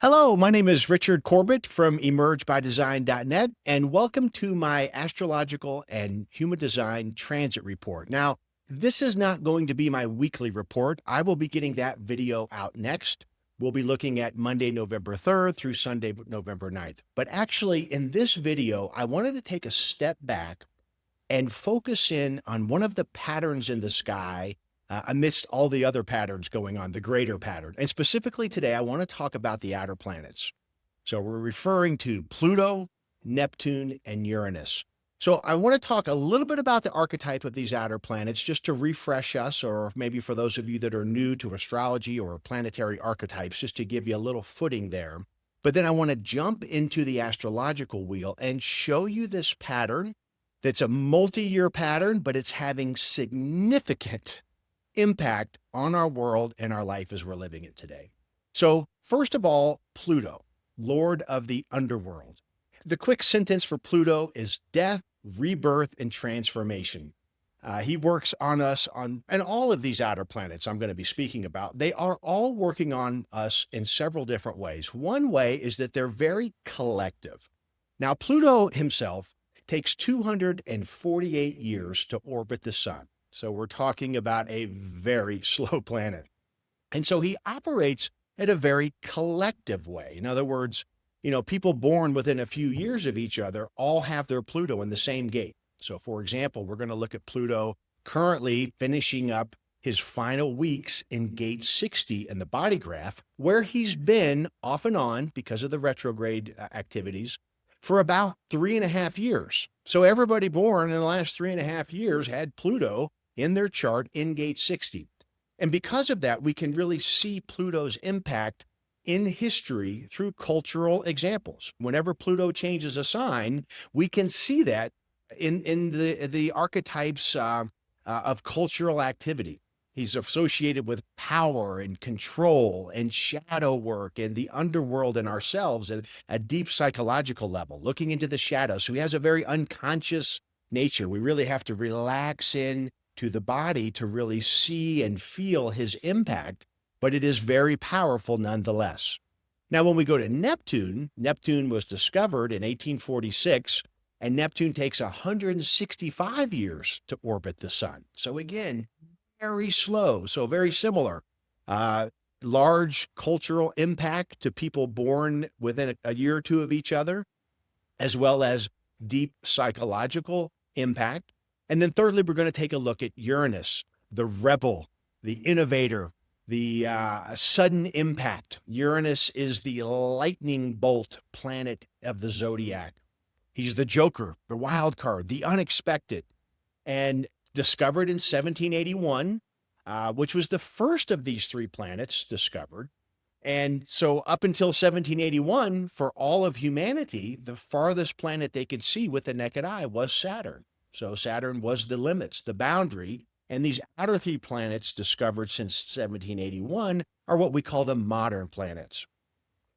Hello, my name is Richard Corbett from emergebydesign.net, and welcome to my astrological and human design transit report. Now, this is not going to be my weekly report. I will be getting that video out next. We'll be looking at Monday, November 3rd through Sunday, November 9th. But actually, in this video, I wanted to take a step back and focus in on one of the patterns in the sky amidst all the other patterns going on, the greater pattern. And specifically today, I want to talk about the outer planets. So we're referring to Pluto, Neptune, and Uranus. So I want to talk a little bit about the archetype of these outer planets just to refresh us, or maybe for those of you that are new to astrology or planetary archetypes, just to give you a little footing there. But then I want to jump into the astrological wheel and show you this pattern that's a multi-year pattern, but it's having significant impact on our world and our life as we're living it today. So first of all, Pluto, Lord of the underworld. The quick sentence for Pluto is death, rebirth, and transformation. He works on us and all of these outer planets I'm going to be speaking about, they are all working on us in several different ways. One way is that they're very collective. Now, Pluto himself takes 248 years to orbit the sun. So we're talking about a very slow planet. And so he operates in a very collective way. In other words, people born within a few years of each other all have their Pluto in the same gate. So for example, we're going to look at Pluto currently finishing up his final weeks in gate 60 in the body graph, where he's been off and on because of the retrograde activities for about 3.5 years. So everybody born in the last 3.5 years had Pluto in their chart in gate 60. And because of that, we can really see Pluto's impact in history through cultural examples. Whenever Pluto changes a sign, we can see that in the archetypes of cultural activity. He's associated with power and control and shadow work and the underworld and ourselves at a deep psychological level, looking into the shadows. So he has a very unconscious nature. We really have to relax in to the body to really see and feel his impact, but it is very powerful nonetheless. Now, when we go to Neptune, Neptune was discovered in 1846, and Neptune takes 165 years to orbit the sun. So again, very slow, so very similar. Large cultural impact to people born within a year or two of each other, as well as deep psychological impact. And then thirdly, we're going to take a look at Uranus, the rebel, the innovator, the sudden impact. Uranus is the lightning bolt planet of the zodiac. He's the joker, the wild card, the unexpected. And discovered in 1781, which was the first of these three planets discovered. And so up until 1781, for all of humanity, the farthest planet they could see with the naked eye was Saturn. So Saturn was the limits, the boundary. And these outer three planets discovered since 1781 are what we call the modern planets.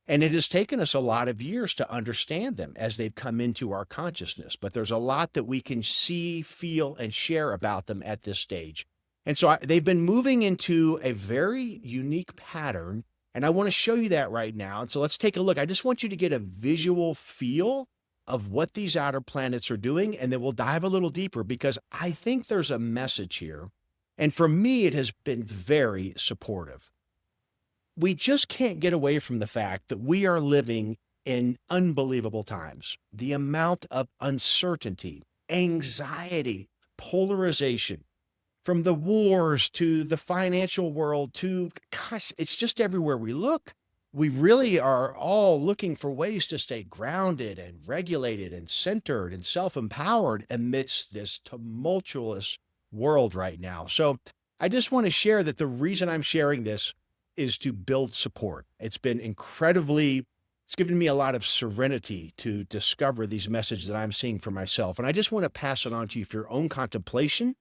And it has taken us a lot of years to understand them as they've come into our consciousness. But there's a lot that we can see, feel, and share about them at this stage. And so they've been moving into a very unique pattern. And I want to show you that right now. And so let's take a look. I just want you to get a visual feel of what these outer planets are doing. And then we'll dive a little deeper because I think there's a message here. And for me, it has been very supportive. We just can't get away from the fact that we are living in unbelievable times. The amount of uncertainty, anxiety, polarization, from the wars to the financial world to, gosh, it's just everywhere we look. We really are all looking for ways to stay grounded and regulated and centered and self-empowered amidst this tumultuous world right now. So I just want to share that the reason I'm sharing this is to build support. It's been it's given me a lot of serenity to discover these messages that I'm seeing for myself. And I just want to pass it on to you for your own contemplation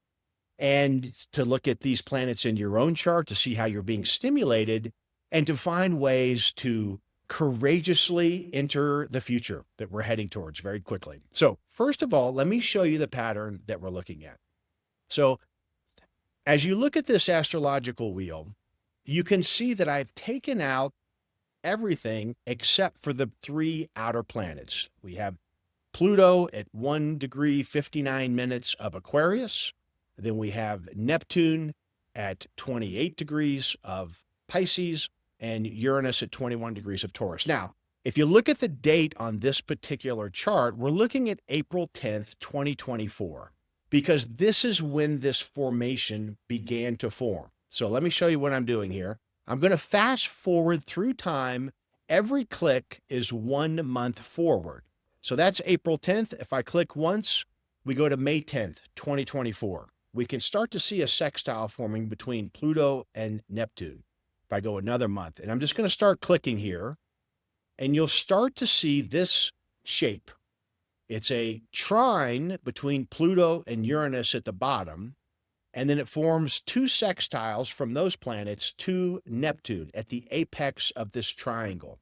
and to look at these planets in your own chart to see how you're being stimulated and to find ways to courageously enter the future that we're heading towards very quickly. So first of all, let me show you the pattern that we're looking at. So as you look at this astrological wheel, you can see that I've taken out everything except for the three outer planets. We have Pluto at 1 degree 59 minutes of Aquarius. Then we have Neptune at 28 degrees of Pisces and Uranus at 21 degrees of Taurus. Now, if you look at the date on this particular chart, we're looking at April 10th, 2024, because this is when this formation began to form. So let me show you what I'm doing here. I'm going to fast forward through time. Every click is 1 month forward. So that's April 10th. If I click once, we go to May 10th, 2024. We can start to see a sextile forming between Pluto and Neptune. If I go another month, and I'm just going to start clicking here, and you'll start to see this shape. It's a trine between Pluto and Uranus at the bottom, and then it forms two sextiles from those planets to Neptune at the apex of this triangle.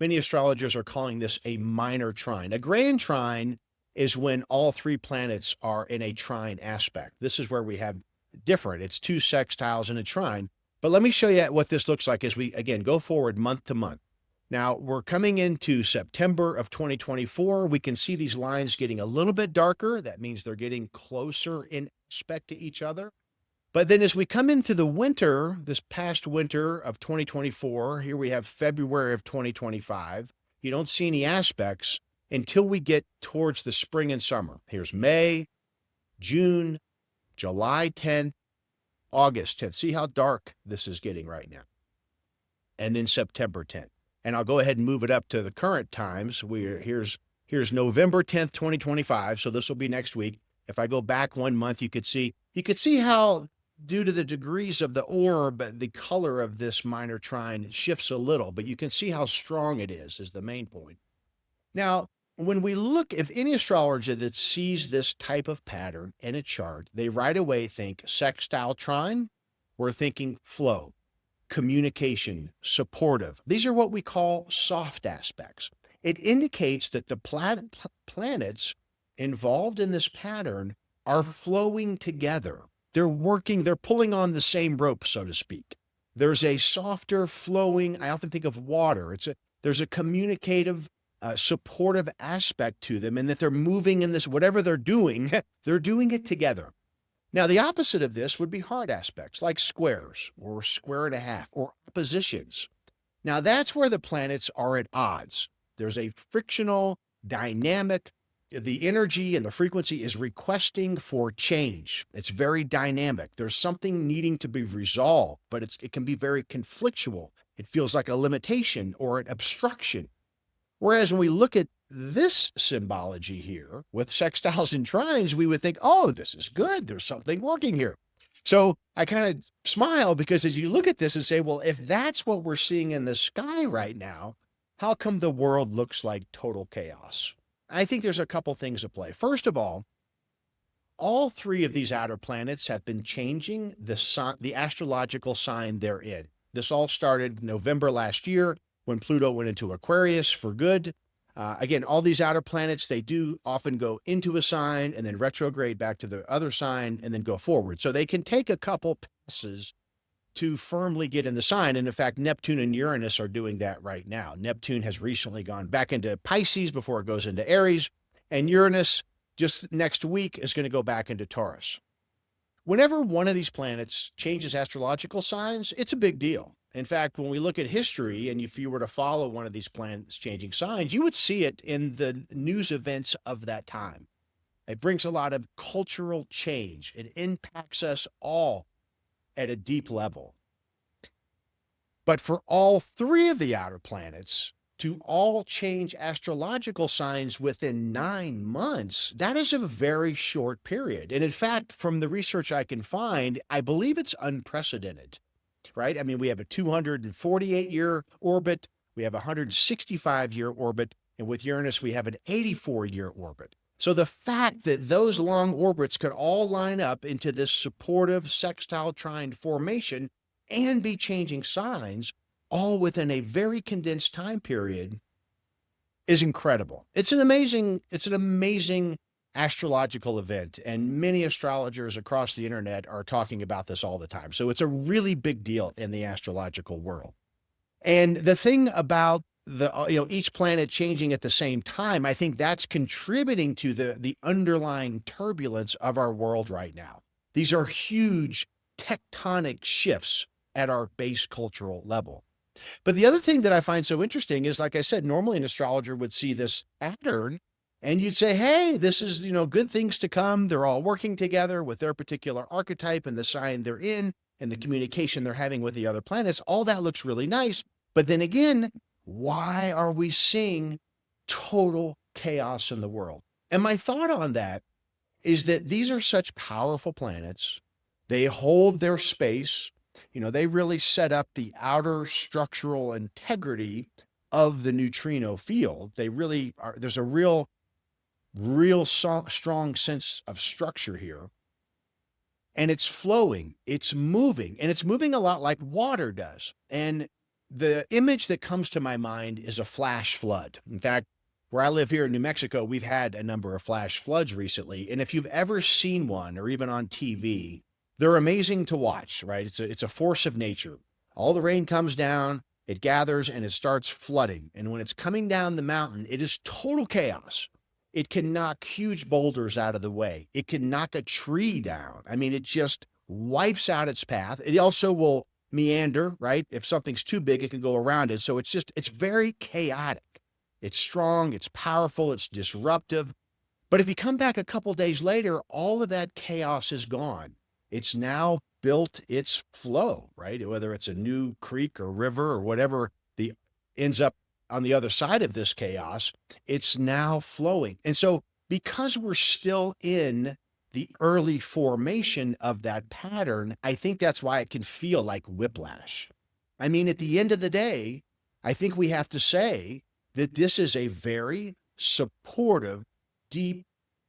Many astrologers are calling this a minor trine. A grand trine is when all three planets are in a trine aspect. This is where we have different. It's two sextiles and a trine. But let me show you what this looks like as we, again, go forward month to month. Now, we're coming into September of 2024. We can see these lines getting a little bit darker. That means they're getting closer in aspect to each other. But then as we come into the winter, this past winter of 2024, here we have February of 2025. You don't see any aspects until we get towards the spring and summer. Here's May, June, July 10th, August 10th. See how dark this is getting right now. And then September 10th. And I'll go ahead and move it up to the current times. Here's November 10th, 2025. So this will be next week. If I go back 1 month, you could see how, due to the degrees of the orb, the color of this minor trine shifts a little, but you can see how strong it is the main point. Now, when we look, if any astrologer that sees this type of pattern in a chart, they right away think sextile trine. We're thinking flow, communication, supportive. These are what we call soft aspects. It indicates that the planets involved in this pattern are flowing together. They're working, they're pulling on the same rope, so to speak. There's a softer flowing, I often think of water. There's a communicative, supportive aspect to them, and that they're moving in this, whatever they're doing, they're doing it together. Now, the opposite of this would be hard aspects like squares or square and a half or oppositions. Now, that's where the planets are at odds. There's a frictional, dynamic, the energy and the frequency is requesting for change. It's very dynamic. There's something needing to be resolved, but it can be very conflictual. It feels like a limitation or an obstruction. Whereas when we look at this symbology here with sextiles and trines, we would think, oh, this is good. There's something working here. So I kind of smile because as you look at this and say, well, if that's what we're seeing in the sky right now, how come the world looks like total chaos? I think there's a couple things at play. First of all three of these outer planets have been changing the astrological sign they're in. This all started November last year when Pluto went into Aquarius for good. Again, all these outer planets, they do often go into a sign and then retrograde back to the other sign and then go forward. So they can take a couple passes to firmly get in the sign. And in fact, Neptune and Uranus are doing that right now. Neptune has recently gone back into Pisces before it goes into Aries, and Uranus just next week is going to go back into Taurus. Whenever one of these planets changes astrological signs, it's a big deal. In fact, when we look at history, and if you were to follow one of these planets changing signs, you would see it in the news events of that time. It brings a lot of cultural change. It impacts us all at a deep level. But for all three of the outer planets to all change astrological signs within 9 months, that is a very short period. And in fact, from the research I can find, I believe it's unprecedented. Right? I mean, we have a 248-year orbit, we have a 165-year orbit, and with Uranus, we have an 84-year orbit. So the fact that those long orbits could all line up into this supportive sextile trine formation and be changing signs all within a very condensed time period is incredible. It's an amazing astrological event, and many astrologers across the internet are talking about this all the time. So it's a really big deal in the astrological world. And the thing about each planet changing at the same time, I think that's contributing to the underlying turbulence of our world right now. These are huge tectonic shifts at our base cultural level. But the other thing that I find so interesting is, like I said, normally an astrologer would see this pattern and you'd say, hey, this is, good things to come. They're all working together with their particular archetype and the sign they're in and the communication they're having with the other planets. All that looks really nice. But then again, why are we seeing total chaos in the world? And my thought on that is that these are such powerful planets. They hold their space. They really set up the outer structural integrity of the neutrino field. They really are. There's a real strong sense of structure here. And it's flowing, it's moving, and it's moving a lot like water does. And the image that comes to my mind is a flash flood. In fact, where I live here in New Mexico, we've had a number of flash floods recently. And if you've ever seen one, or even on TV, they're amazing to watch, right? It's a force of nature. All the rain comes down, it gathers, and it starts flooding. And when it's coming down the mountain, it is total chaos. It can knock huge boulders out of the way. It can knock a tree down. I mean, it just wipes out its path. It also will meander, right? If something's too big, it can go around it. So it's very chaotic. It's strong, it's powerful, it's disruptive. But if you come back a couple days later, all of that chaos is gone. It's now built its flow, right? Whether it's a new creek or river or whatever ends up on the other side of this chaos, it's now flowing. And so because we're still in the early formation of that pattern, I think that's why it can feel like whiplash. I mean, at the end of the day, I think we have to say that this is a very supportive, deep,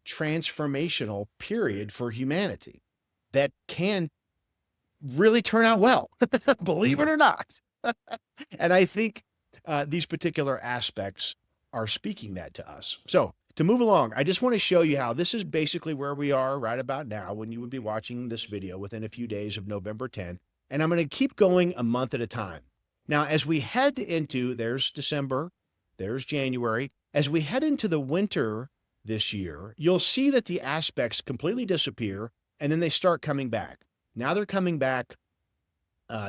transformational period for humanity that can really turn out well, believe it or not. And I think these particular aspects are speaking that to us. So to move along, I just want to show you how this is basically where we are right about now when you would be watching this video within a few days of November 10th. And I'm going to keep going a month at a time. Now, as we head into, there's December, there's January. As we head into the winter this year, you'll see that the aspects completely disappear and then they start coming back. Now they're coming back.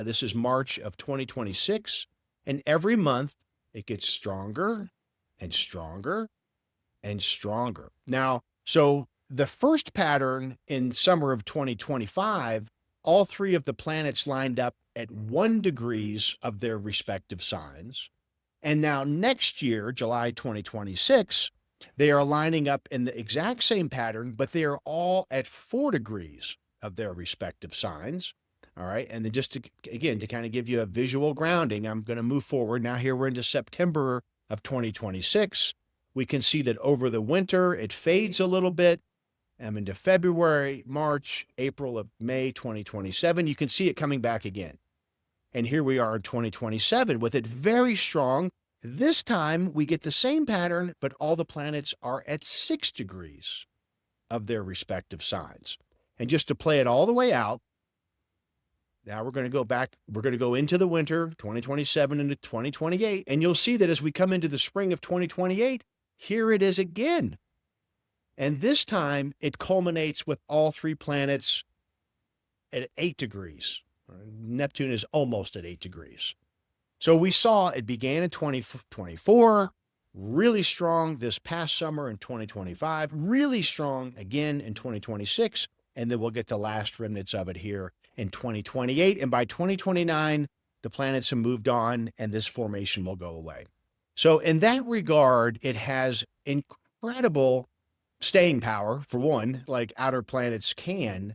This is March of 2026. And every month it gets stronger and stronger and stronger. Now, so the first pattern in summer of 2025, all three of the planets lined up at 1 degrees of their respective signs. And now next year, July 2026, they are lining up in the exact same pattern, but they are all at 4 degrees of their respective signs. All right. And then just to kind of give you a visual grounding, I'm going to move forward. Now here we're into September of 2026. We can see that over the winter, it fades a little bit. I'm into February, March, April of May 2027. You can see it coming back again. And here we are in 2027 with it very strong. This time we get the same pattern, but all the planets are at 6 degrees of their respective signs. And just to play it all the way out, now we're going to go back, we're going to go into the winter, 2027 into 2028, and you'll see that as we come into the spring of 2028, here it is again. And this time it culminates with all three planets at 8 degrees. Neptune is almost at 8 degrees. So we saw it began in 2024, really strong this past summer in 2025, really strong again in 2026, and then we'll get the last remnants of it here in 2028. And by 2029, the planets have moved on and this formation will go away. So in that regard, it has incredible staying power, for one, like outer planets can.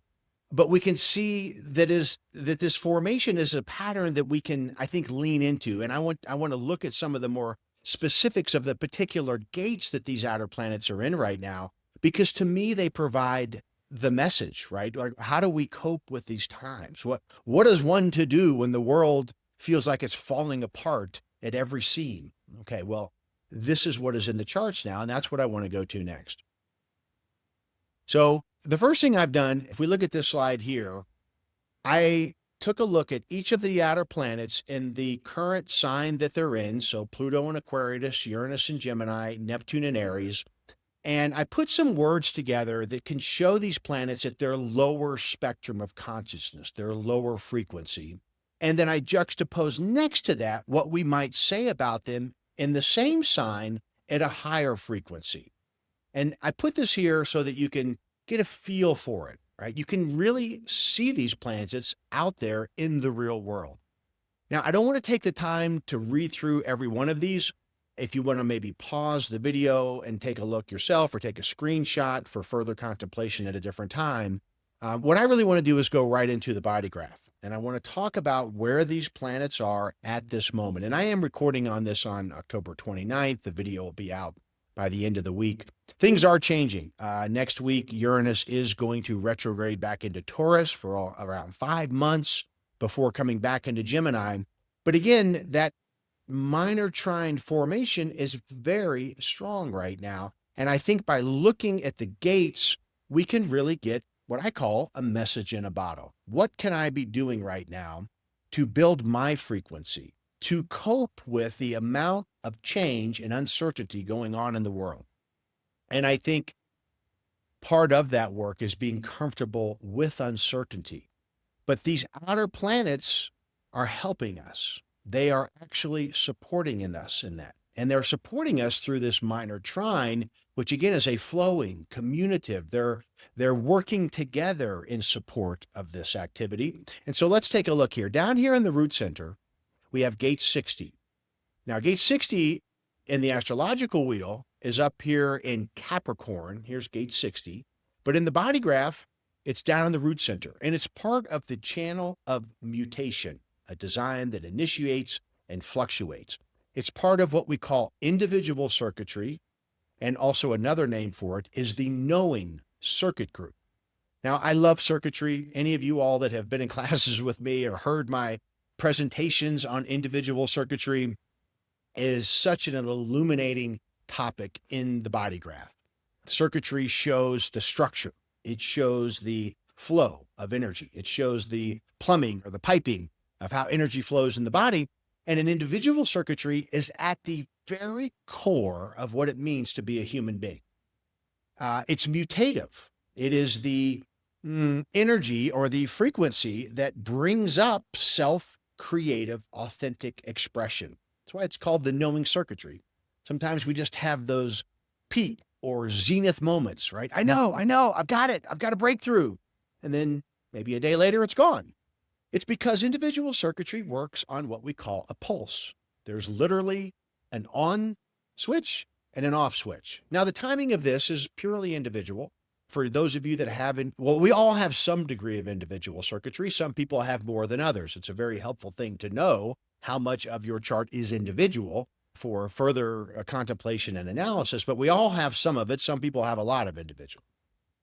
But we can see that this formation is a pattern that we can, I think, lean into. And I want to look at some of the more specifics of the particular gates that these outer planets are in right now, because to me, they provide the message, right? Like, how do we cope with these times? What is one to do when the world feels like it's falling apart at every seam? Okay, well, this is what is in the charts now, and that's what I want to go to next. So the first thing I've done, if we look at this slide here, I took a look at each of the outer planets in the current sign that they're in. So Pluto and Aquarius, Uranus and Gemini, Neptune and Aries. And I put some words together that can show these planets at their lower spectrum of consciousness, their lower frequency. And then I juxtapose next to that what we might say about them in the same sign at a higher frequency. And I put this here so that you can get a feel for it, right? You can really see these planets out there in the real world. Now, I don't want to take the time to read through every one of these. If you want to maybe pause the video and take a look yourself or take a screenshot for further contemplation at a different time, what I really want to do is go right into the body graph. And I want to talk about where these planets are at this moment. And I am recording on this on October 29th. The video will be out by the end of the week. Things are changing. Next week, Uranus is going to retrograde back into Taurus for around 5 months before coming back into Gemini. But again, that minor trine formation is very strong right now. And I think by looking at the gates, we can really get what I call a message in a bottle. What can I be doing right now to build my frequency, to cope with the amount of change and uncertainty going on in the world? And I think part of that work is being comfortable with uncertainty. But these outer planets are helping us. They are actually supporting us in that. And they're supporting us through this minor trine, which again is a flowing, communicative. They're working together in support of this activity. And so let's take a look here. Down here in the root center, we have gate 60. Now, gate 60 in the astrological wheel is up here in Capricorn. Here's gate 60. But in the body graph, it's down in the root center. And it's part of the channel of mutation, a design that initiates and fluctuates. It's part of what we call individual circuitry, and also another name for it is the knowing circuit group. Now, I love circuitry. Any of you all that have been in classes with me or heard my presentations on individual circuitry is such an illuminating topic in the body graph. Circuitry shows the structure. It shows the flow of energy. It shows the plumbing or the piping of how energy flows in the body. And an individual circuitry is at the very core of what it means to be a human being. It's mutative. It is the energy or the frequency that brings up self-creative, authentic expression. That's why it's called the knowing circuitry. Sometimes we just have those peak or zenith moments, right? I know, I've got it. I've got a breakthrough. And then maybe a day later, it's gone. It's because individual circuitry works on what we call a pulse. There's literally an on switch and an off switch. Now, the timing of this is purely individual. For those of you that haven't, well, we all have some degree of individual circuitry. Some people have more than others. It's a very helpful thing to know how much of your chart is individual for further contemplation and analysis, but we all have some of it. Some people have a lot of individual.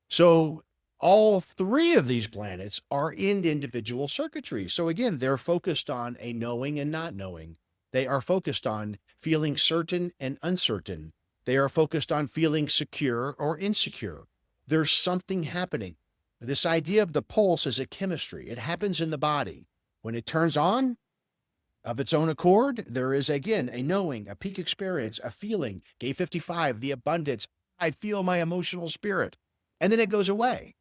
So all three of these planets are in individual circuitry. So again, they're focused on a knowing and not knowing. They are focused on feeling certain and uncertain. They are focused on feeling secure or insecure. There's something happening. This idea of the pulse is a chemistry. It happens in the body. When it turns on of its own accord, there is again a knowing, a peak experience, a feeling. Gate 55, the abundance. I feel my emotional spirit. And then it goes away.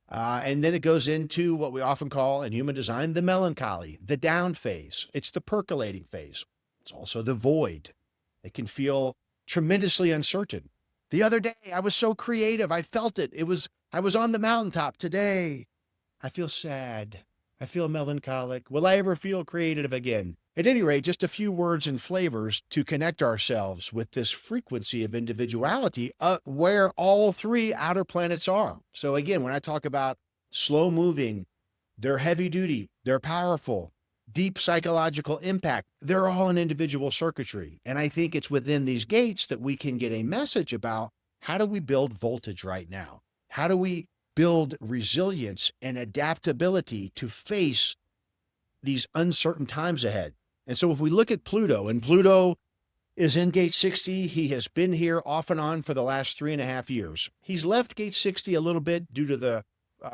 And then it goes into what we often call in human design, the melancholy, the down phase. It's the percolating phase. It's also the void. It can feel tremendously uncertain. The other day, I was so creative. I felt it. I was on the mountaintop. Today, I feel sad. I feel melancholic. Will I ever feel creative again? At any rate, just a few words and flavors to connect ourselves with this frequency of individuality where all three outer planets are. So again, when I talk about slow moving, they're heavy duty, they're powerful, deep psychological impact, they're all in individual circuitry. And I think it's within these gates that we can get a message about how do we build voltage right now? How do we build resilience and adaptability to face these uncertain times ahead? And so if we look at Pluto, and Pluto is in gate 60, he has been here off and on for the last 3.5 years. He's left gate 60 a little bit due to the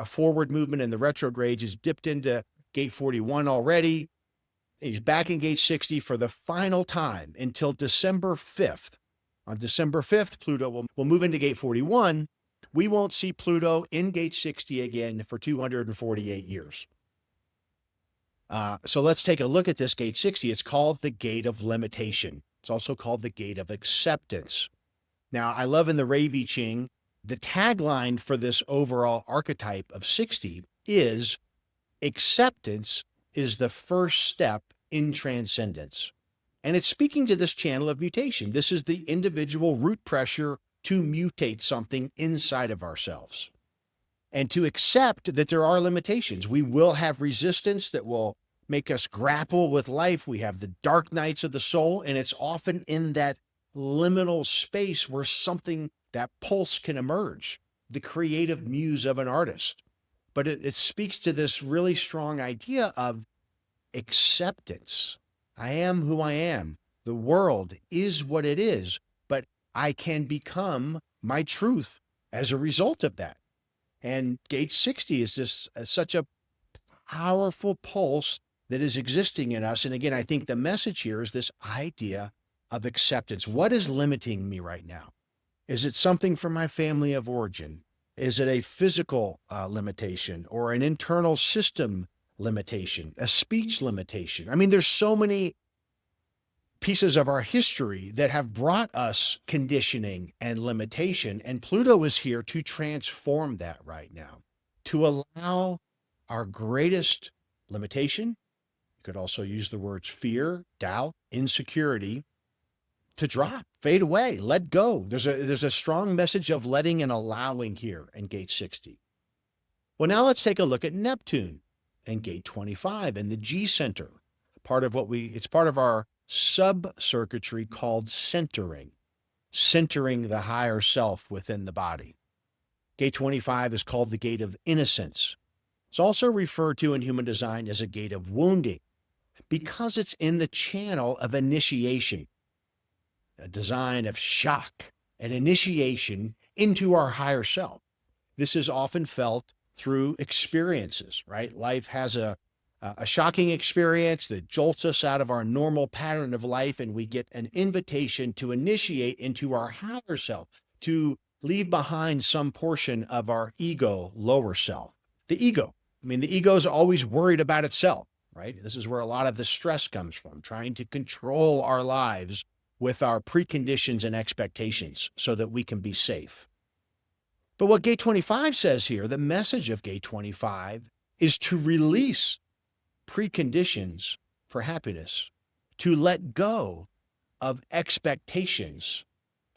forward movement and the retrograde. He's dipped into gate 41 already. He's back in gate 60 for the final time until December 5th. On December 5th, Pluto will move into gate 41. We won't see Pluto in gate 60 again for 248 years. So let's take a look at this gate 60. It's called the gate of limitation. It's also called the gate of acceptance. Now, I love in the Ravi Ching, the tagline for this overall archetype of 60 is acceptance is the first step in transcendence. And it's speaking to this channel of mutation. This is the individual root pressure to mutate something inside of ourselves and to accept that there are limitations. We will have resistance that will make us grapple with life. We have the dark nights of the soul, and it's often in that liminal space where something, that pulse can emerge, the creative muse of an artist. But it speaks to this really strong idea of acceptance. I am who I am. The world is what it is, but I can become my truth as a result of that. And gate 60 is this such a powerful pulse that is existing in us. And again, I think the message here is this idea of acceptance. What is limiting me right now? Is it something from my family of origin? Is it a physical limitation or an internal system limitation, a speech limitation? I mean, there's so many pieces of our history that have brought us conditioning and limitation, and Pluto is here to transform that right now, to allow our greatest limitation, you could also use the words fear, doubt, insecurity, to drop, fade away, let go. There's a strong message of letting and allowing here in gate 60. Well, now let's take a look at Neptune and gate 25 and the G center. It's part of our sub-circuitry called centering the higher self within the body. Gate 25 is called the gate of innocence. It's also referred to in human design as a gate of wounding because it's in the channel of initiation, a design of shock and initiation into our higher self. This is often felt through experiences, right? Life has a shocking experience that jolts us out of our normal pattern of life, and we get an invitation to initiate into our higher self, to leave behind some portion of our ego, lower self. The ego. The ego is always worried about itself, right? This is where a lot of the stress comes from, trying to control our lives with our preconditions and expectations so that we can be safe. But what gate 25 says here, the message of gate 25 is to release preconditions for happiness, to let go of expectations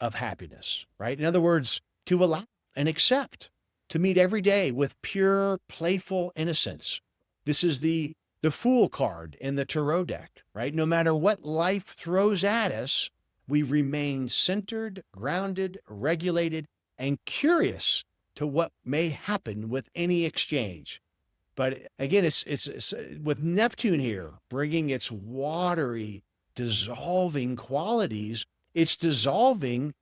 of happiness, right? In other words, to allow and accept, to meet every day with pure, playful innocence. This is the Fool card in the tarot deck, right? No matter what life throws at us, we remain centered, grounded, regulated, and curious to what may happen with any exchange. But again, it's with Neptune here, bringing its watery, dissolving qualities, it's dissolving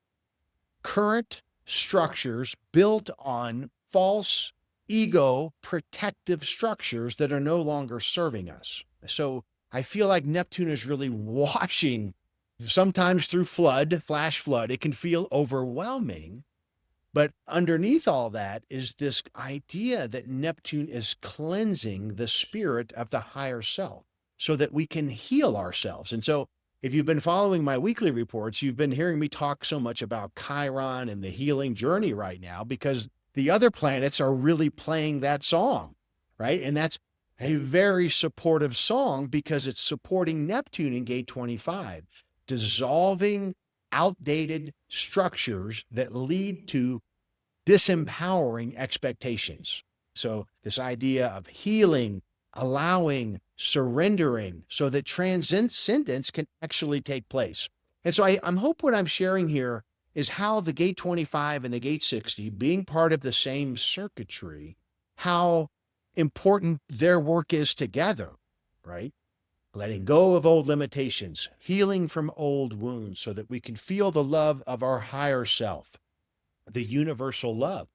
current structures built on false ego protective structures that are no longer serving us. So I feel like Neptune is really washing, sometimes through flash flood. It can feel overwhelming. But underneath all that is this idea that Neptune is cleansing the spirit of the higher self so that we can heal ourselves. And so if you've been following my weekly reports, you've been hearing me talk so much about Chiron and the healing journey right now because the other planets are really playing that song, right? And that's a very supportive song because it's supporting Neptune in gate 25, dissolving outdated structures that lead to disempowering expectations. So this idea of healing, allowing, surrendering so that transcendence can actually take place. And so I'm hope what I'm sharing here is how the gate 25 and the gate 60 being part of the same circuitry, how important their work is together, right? Letting go of old limitations, healing from old wounds so that we can feel the love of our higher self, the universal love,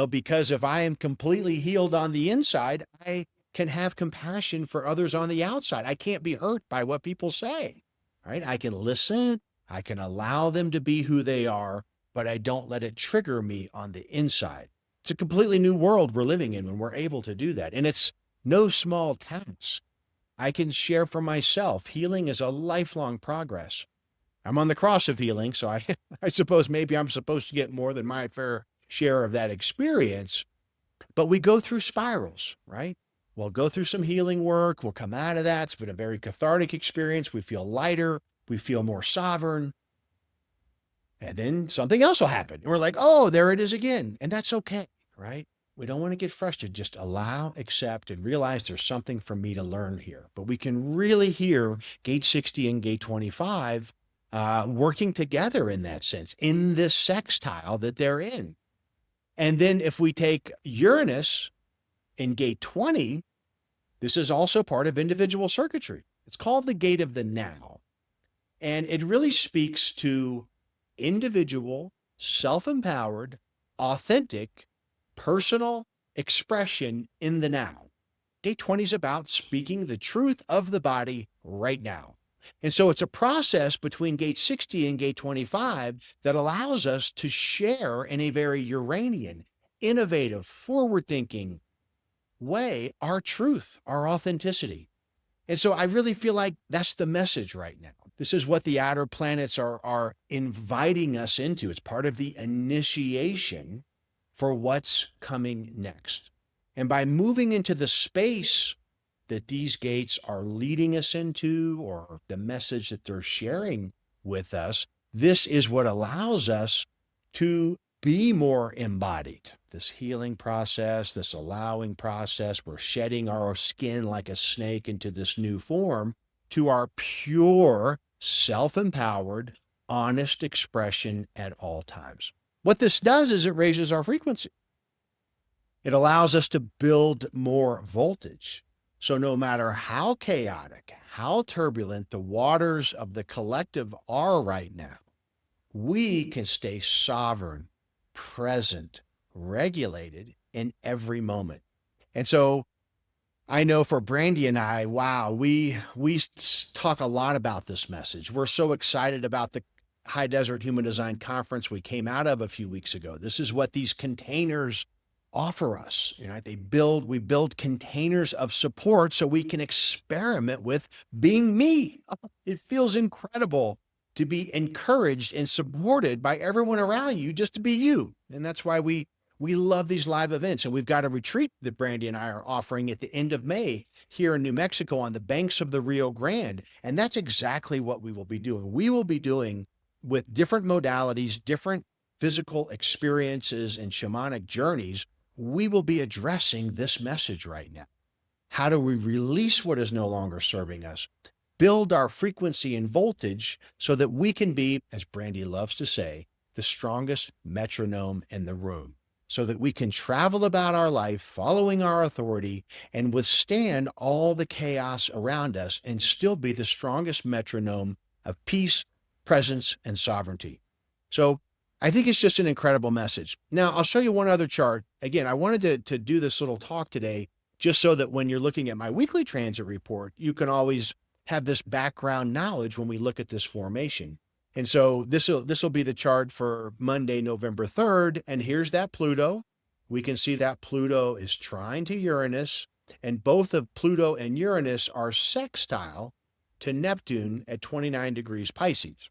because if I am completely healed on the inside, I can have compassion for others on the outside. I can't be hurt by what people say, right? I can listen, I can allow them to be who they are, but I don't let it trigger me on the inside. It's a completely new world we're living in when we're able to do that. And it's no small task. I can share for myself, healing is a lifelong progress. I'm on the cross of healing, so I suppose maybe I'm supposed to get more than my fair share of that experience. But we go through spirals, right? We'll go through some healing work. We'll come out of that. It's been a very cathartic experience. We feel lighter. We feel more sovereign. And then something else will happen. And we're like, oh, there it is again. And that's okay, right? We don't want to get frustrated. Just allow, accept, and realize there's something for me to learn here. But we can really hear gate 60 and gate 25 working together in that sense, in this sextile that they're in. And then if we take Uranus in gate 20, this is also part of individual circuitry. It's called the gate of the now. And it really speaks to individual, self-empowered, authentic, personal expression in the now. Gate 20 is about speaking the truth of the body right now. And so it's a process between gate 60 and gate 25 that allows us to share in a very Uranian, innovative, forward-thinking way our truth, our authenticity. And so I really feel like that's the message right now. This is what the outer planets are inviting us into. It's part of the initiation for what's coming next. And by moving into the space that these gates are leading us into, or the message that they're sharing with us, this is what allows us to be more embodied. This healing process, this allowing process, we're shedding our skin like a snake into this new form to our pure, self-empowered, honest expression at all times. What this does is it raises our frequency. It allows us to build more voltage. So no matter how chaotic, how turbulent the waters of the collective are right now, we can stay sovereign, present, regulated in every moment. And so I know for Brandy and I, wow, we talk a lot about this message. We're so excited about the High Desert Human Design Conference we came out of a few weeks ago. This is what these containers offer us. We build containers of support so we can experiment with being me. It feels incredible to be encouraged and supported by everyone around you just to be you. And that's why we love these live events. And we've got a retreat that Brandy and I are offering at the end of May here in New Mexico on the banks of the Rio Grande. And that's exactly what we will be doing. We will be doing with different modalities, different physical experiences and shamanic journeys. We will be addressing this message right now. How do we release what is no longer serving us? Build our frequency and voltage so that we can be, as Brandy loves to say, the strongest metronome in the room, so that we can travel about our life following our authority and withstand all the chaos around us and still be the strongest metronome of peace, presence, and sovereignty. So I think it's just an incredible message. Now, I'll show you one other chart. Again, I wanted to do this little talk today just so that when you're looking at my weekly transit report, you can always have this background knowledge when we look at this formation. And so this will be the chart for Monday, November 3rd. And here's that Pluto. We can see that Pluto is trine to Uranus, and both of Pluto and Uranus are sextile to Neptune at 29 degrees Pisces.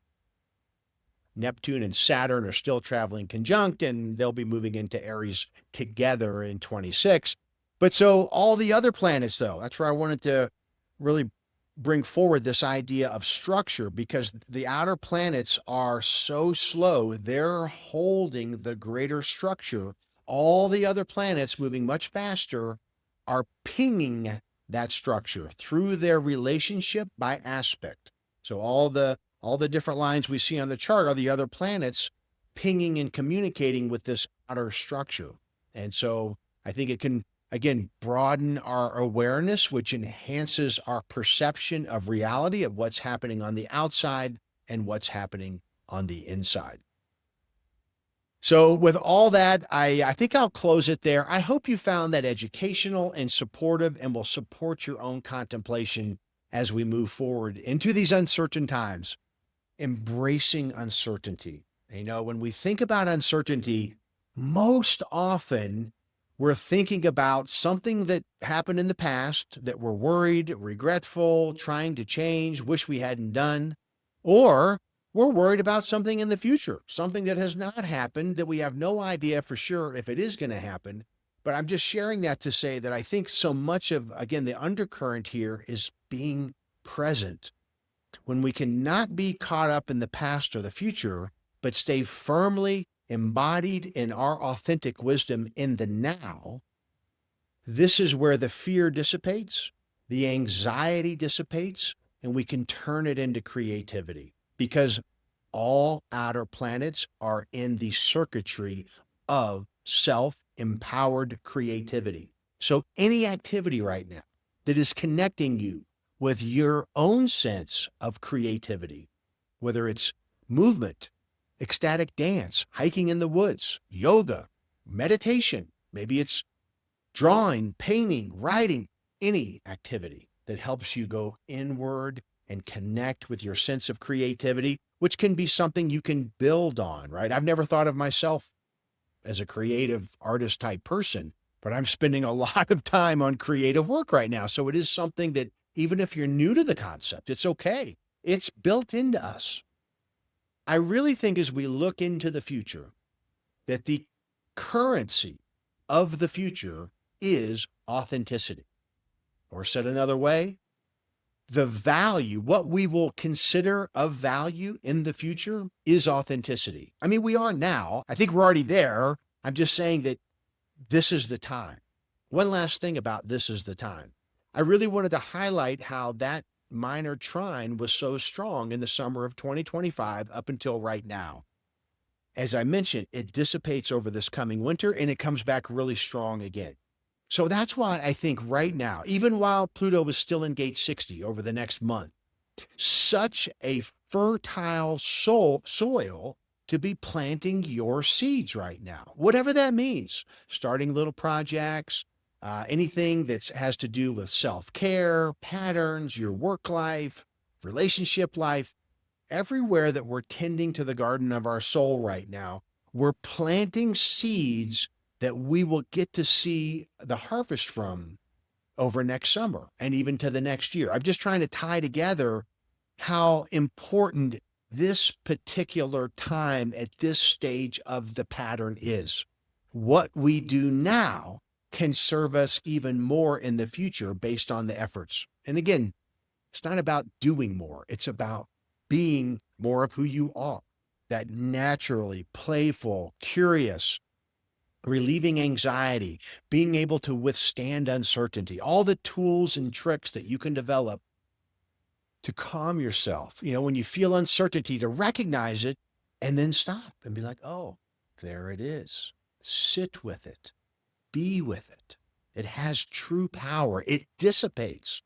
Neptune and Saturn are still traveling conjunct, and they'll be moving into Aries together in 26. But so all the other planets, though, that's where I wanted to really bring forward this idea of structure, because the outer planets are so slow. They're holding the greater structure. All the other planets moving much faster are pinging that structure through their relationship by aspect. So all the different lines we see on the chart are the other planets pinging and communicating with this outer structure. And so I think it can, again, broaden our awareness, which enhances our perception of reality, of what's happening on the outside and what's happening on the inside. So with all that, I think I'll close it there. I hope you found that educational and supportive and will support your own contemplation as we move forward into these uncertain times. Embracing uncertainty. When we think about uncertainty, most often we're thinking about something that happened in the past that we're worried, regretful, trying to change, wish we hadn't done, or we're worried about something in the future, something that has not happened that we have no idea for sure if it is going to happen. But I'm just sharing that to say that I think so much of, again, the undercurrent here is being present. When we cannot be caught up in the past or the future, but stay firmly embodied in our authentic wisdom in the now, this is where the fear dissipates, the anxiety dissipates, and we can turn it into creativity, because all outer planets are in the circuitry of self-empowered creativity. So any activity right now that is connecting you with your own sense of creativity, whether it's movement, ecstatic dance, hiking in the woods, yoga, meditation, maybe it's drawing, painting, writing, any activity that helps you go inward and connect with your sense of creativity, which can be something you can build on, right? I've never thought of myself as a creative artist type person, but I'm spending a lot of time on creative work right now. So it is something that even if you're new to the concept, it's okay. It's built into us. I really think as we look into the future, that the currency of the future is authenticity. Or said another way, the value, what we will consider of value in the future is authenticity. I mean, we are now. I think we're already there. I'm just saying that this is the time. One last thing about this is the time. I really wanted to highlight how that minor trine was so strong in the summer of 2025 up until right now. As I mentioned, it dissipates over this coming winter and it comes back really strong again. So that's why I think right now, even while Pluto is still in gate 60 over the next month, such a fertile soil to be planting your seeds right now, whatever that means, starting little projects, anything that has to do with self-care, patterns, your work life, relationship life, everywhere that we're tending to the garden of our soul right now, we're planting seeds that we will get to see the harvest from over next summer and even to the next year. I'm just trying to tie together how important this particular time at this stage of the pattern is. What we do now can serve us even more in the future based on the efforts. And again, it's not about doing more. It's about being more of who you are, that naturally playful, curious, relieving anxiety, being able to withstand uncertainty, all the tools and tricks that you can develop to calm yourself. When you feel uncertainty, to recognize it and then stop and be like, oh, there it is. Sit with it. Be with it. It has true power. It dissipates.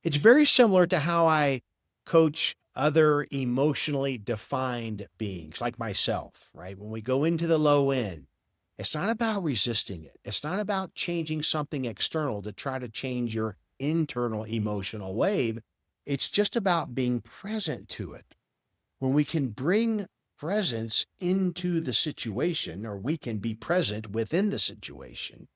It's very similar to how I coach other emotionally defined beings like myself, right? When we go into the low end, it's not about resisting it. It's not about changing something external to try to change your internal emotional wave. It's just about being present to it. When we can bring presence into the situation, or we can be present within the situation,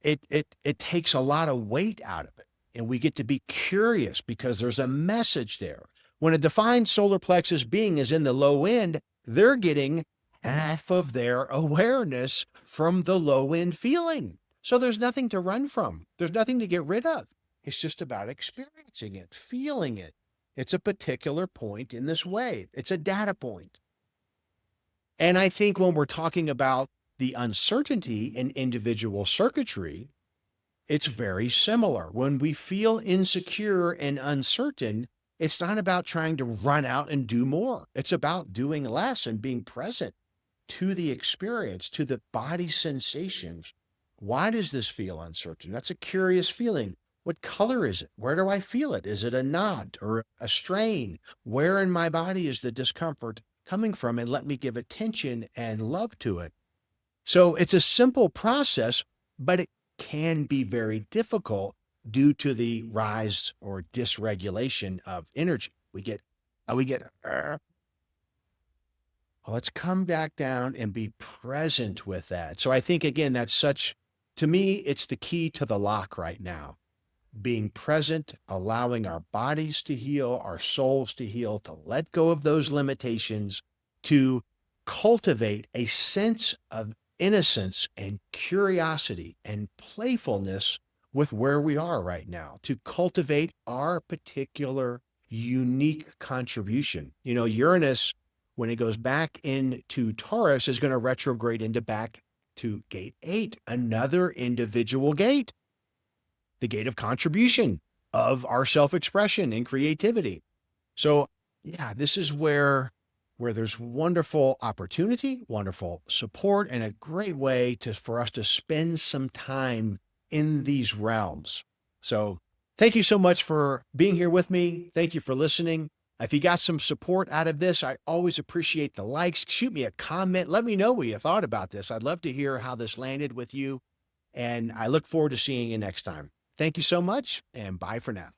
it takes a lot of weight out of it. And we get to be curious because there's a message there. When a defined solar plexus being is in the low end, they're getting half of their awareness from the low end feeling. So there's nothing to run from. There's nothing to get rid of. It's just about experiencing it, feeling it. It's a particular point in this wave. It's a data point. And I think when we're talking about the uncertainty in individual circuitry, it's very similar. When we feel insecure and uncertain, it's not about trying to run out and do more. It's about doing less and being present to the experience, to the body sensations. Why does this feel uncertain? That's a curious feeling. What color is it? Where do I feel it? Is it a knot or a strain? Where in my body is the discomfort coming from? And let me give attention and love to it. So it's a simple process, but it can be very difficult due to the rise or dysregulation of energy. Well, let's come back down and be present with that. So I think, again, to me, it's the key to the lock right now. Being present, allowing our bodies to heal, our souls to heal, to let go of those limitations, to cultivate a sense of innocence and curiosity and playfulness with where we are right now, to cultivate our particular unique contribution. Uranus, when it goes back into Taurus, is going to retrograde into back to gate 8, another individual gate, the gate of contribution, of our self-expression and creativity. So yeah, this is where there's wonderful opportunity, wonderful support, and a great way for us to spend some time in these realms. So thank you so much for being here with me. Thank you for listening. If you got some support out of this, I always appreciate the likes. Shoot me a comment. Let me know what you thought about this. I'd love to hear how this landed with you. And I look forward to seeing you next time. Thank you so much, and bye for now.